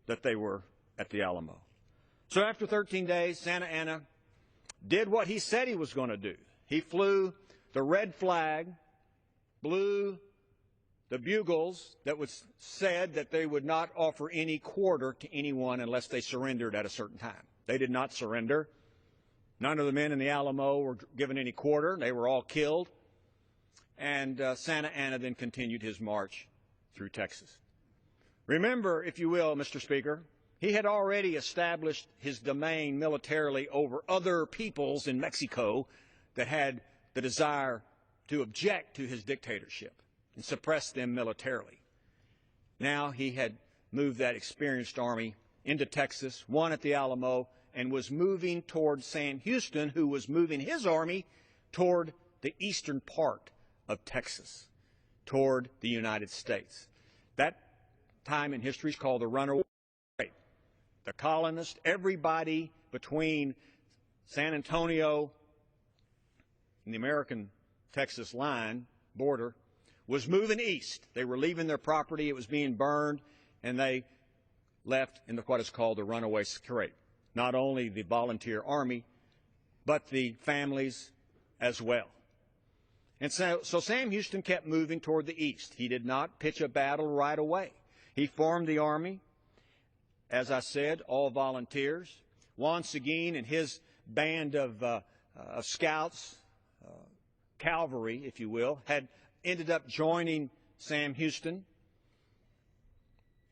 that they were at the Alamo. So after 13 days, Santa Anna did what he said he was going to do. He flew the red flag, blew the bugles that said that they would not offer any quarter to anyone unless they surrendered at a certain time. They did not surrender. None of the men in the Alamo were given any quarter. They were all killed. And Santa Anna then continued his march through Texas. Remember, if you will, Mr. Speaker, he had already established his domain militarily over other peoples in Mexico that had the desire to object to his dictatorship and suppress them militarily. Now he had moved that experienced army into Texas, won at the Alamo, and was moving toward Sam Houston, who was moving his army toward the eastern part of Texas, toward the United States. That time in history is called the Runaway. The colonists, everybody between San Antonio and the American-Texas line, border, was moving east. They were leaving their property. It was being burned, and they left in what is called the Runaway Straight. Not only the volunteer army, but the families as well. And so Sam Houston kept moving toward the east. He did not pitch a battle right away. He formed the army, as I said, all volunteers. Juan Seguin and his band of scouts, cavalry, if you will, had ended up joining Sam Houston.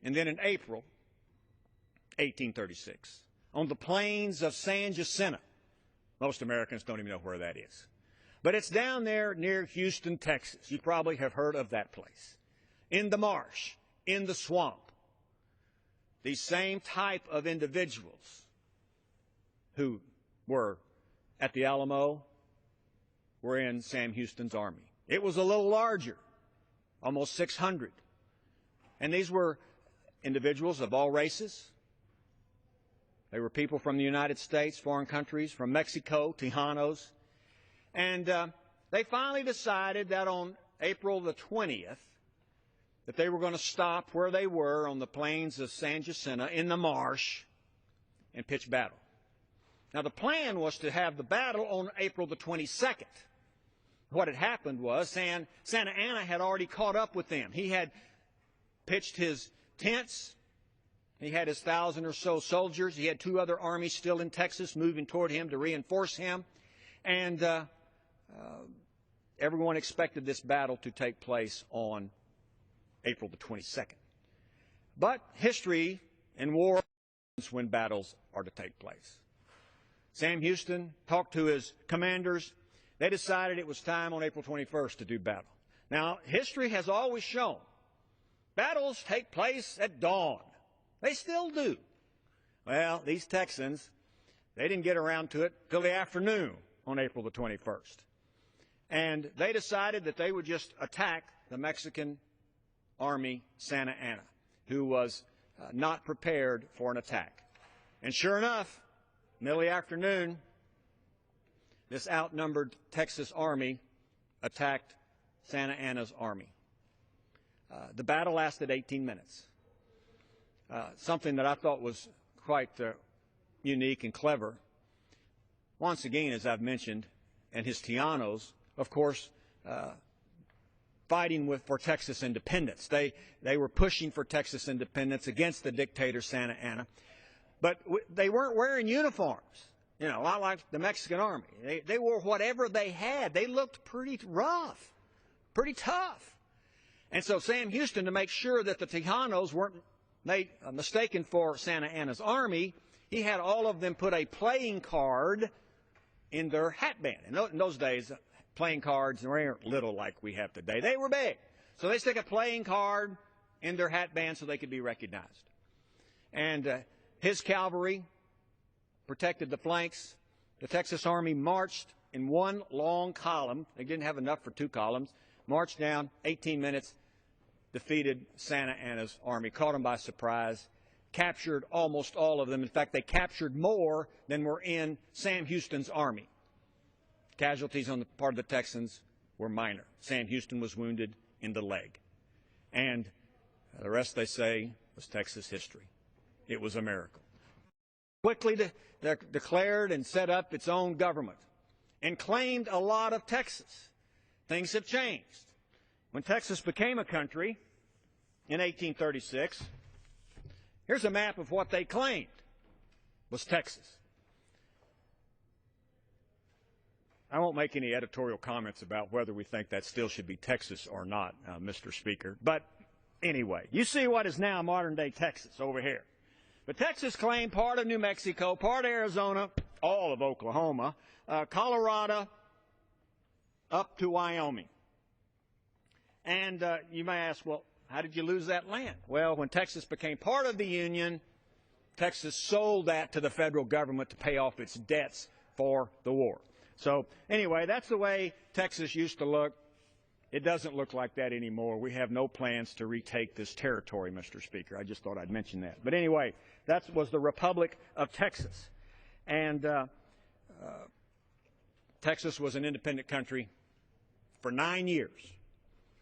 And then in April 1836, on the plains of San Jacinto, most Americans don't even know where that is, but it's down there near Houston, Texas. You probably have heard of that place. In the marsh, in the swamp, these same type of individuals who were at the Alamo were in Sam Houston's army. It was a little larger, almost 600. And these were individuals of all races. They were people from the United States, foreign countries, from Mexico, Tejanos. And they finally decided that on April the 20th, that they were going to stop where they were on the plains of San Jacinto in the marsh and pitch battle. Now, the plan was to have the battle on April the 22nd. What had happened was Santa Anna had already caught up with them. He had pitched his tents. He had his 1,000 or so soldiers. He had 2 other armies still in Texas moving toward him to reinforce him. And everyone expected this battle to take place on April the 22nd. But history and war is when battles are to take place. Sam Houston talked to his commanders. They decided it was time on April 21st to do battle. Now, history has always shown battles take place at dawn. They still do. Well, these Texans, they didn't get around to it till the afternoon on April the 21st. And they decided that they would just attack the Mexican army, Santa Anna, who was not prepared for an attack. And sure enough, middle of the afternoon, this outnumbered Texas army attacked Santa Anna's army. The battle lasted 18 minutes. Something that I thought was quite unique and clever. Once again, as I've mentioned, and his Tejanos, of course, fighting for Texas independence. They were pushing for Texas independence against the dictator Santa Anna. But they weren't wearing uniforms, you know, not like the Mexican army. They wore whatever they had. They looked pretty rough, pretty tough. And so Sam Houston, to make sure that the Tejanos weren't mistaken for Santa Anna's army, he had all of them put a playing card in their hatband. In those days, playing cards weren't little like we have today. They were big. So they stick a playing card in their hatband so they could be recognized. And his cavalry protected the flanks. The Texas Army marched in one long column. They didn't have enough for 2 columns. Marched down, 18 minutes, defeated Santa Anna's army, caught them by surprise, captured almost all of them. In fact, they captured more than were in Sam Houston's army. Casualties on the part of the Texans were minor. Sam Houston was wounded in the leg. And the rest, they say, was Texas history. it was a miracle. Quickly declared and set up its own government and claimed a lot of Texas. Things have changed. When Texas became a country in 1836, here's a map of what they claimed was Texas. I won't make any editorial comments about whether we think that still should be Texas or not, Mr. Speaker. But anyway, you see what is now modern-day Texas over here. But Texas claimed part of New Mexico, part of Arizona, all of Oklahoma, Colorado, up to Wyoming. And you may ask, well, how did you lose that land? Well, when Texas became part of the Union, Texas sold that to the federal government to pay off its debts for the war. So anyway, that's the way Texas used to look. It doesn't look like that anymore. We have no plans to retake this territory, Mr. Speaker. I just thought I'd mention that. But anyway, that was the Republic of Texas. And Texas was an independent country for 9 years.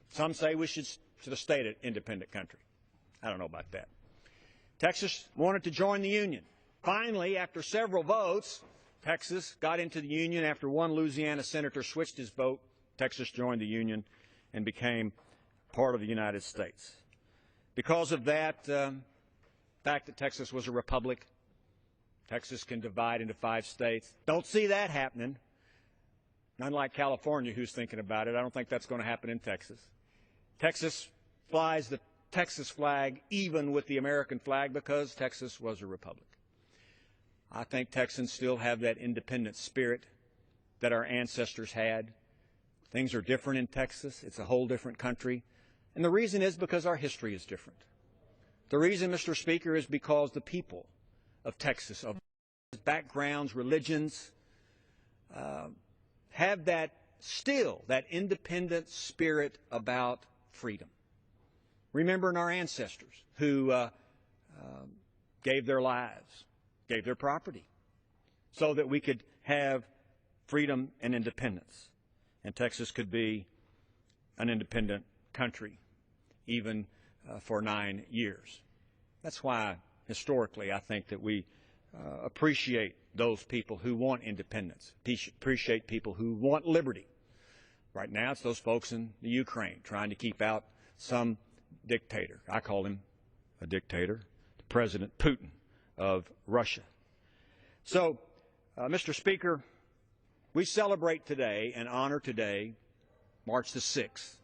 Some say we should have stayed an independent country. I don't know about that. Texas wanted to join the Union. Finally, after several votes, Texas got into the Union. After one Louisiana senator switched his vote, Texas joined the Union and became part of the United States. Because of that, fact that Texas was a republic, Texas can divide into 5 states. Don't see that happening. Unlike California, who's thinking about it, I don't think that's going to happen in Texas. Texas flies the Texas flag even with the American flag because Texas was a republic. I think Texans still have that independent spirit that our ancestors had. Things are different in Texas. It's a whole different country. And the reason is because our history is different. The reason, Mr. Speaker, is because the people of Texas, of backgrounds, religions, have that independent spirit about freedom. Remembering our ancestors who gave their lives, gave their property, so that we could have freedom and independence. And Texas could be an independent country, even for 9 years. That's why, historically, I think that we appreciate those people who want independence, appreciate people who want liberty. Right now, it's those folks in the Ukraine trying to keep out some dictator. I call him a dictator, President Putin of Russia. So, Mr. Speaker, we celebrate today and honor today, March the 6th,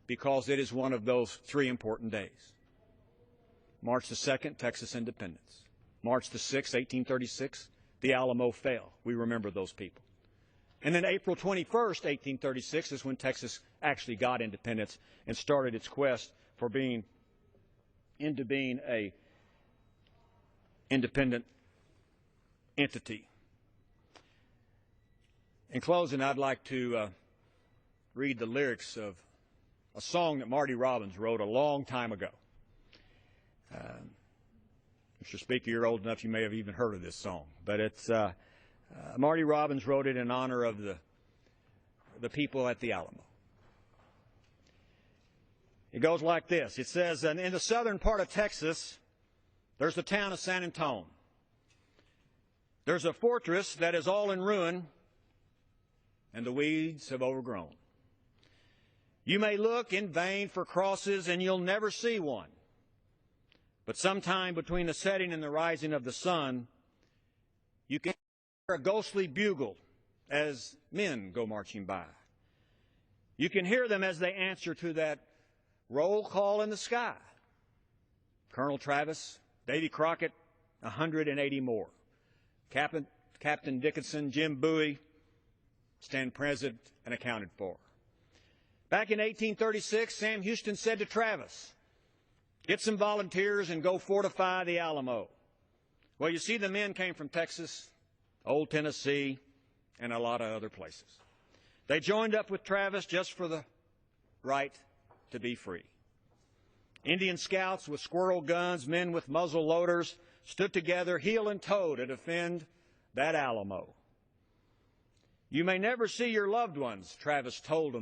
because it is one of those 3 important days. March the 2nd, Texas independence. March the 6th, 1836, the Alamo fell. We remember those people. And then April 21st, 1836 is when Texas actually got independence and started its quest for being a independent entity. In closing, I'd like to read the lyrics of a song that Marty Robbins wrote a long time ago. Mr. Speaker, you're old enough, you may have even heard of this song. But it's Marty Robbins wrote it in honor of the people at the Alamo. It goes like this. It says, in the southern part of Texas, there's the town of San Antone. There's a fortress that is all in ruin, and the weeds have overgrown. You may look in vain for crosses, and you'll never see one. But sometime between the setting and the rising of the sun, you can hear a ghostly bugle as men go marching by. You can hear them as they answer to that roll call in the sky. Colonel Travis, Davy Crockett, 180 more. Captain Dickinson, Jim Bowie, stand present and accounted for. Back in 1836, Sam Houston said to Travis, get some volunteers and go fortify the Alamo. Well, you see, the men came from Texas, Old Tennessee, and a lot of other places. They joined up with Travis just for the right to be free. Indian scouts with squirrel guns, men with muzzle loaders, stood together heel and toe to defend that Alamo. You may never see your loved ones, Travis told them.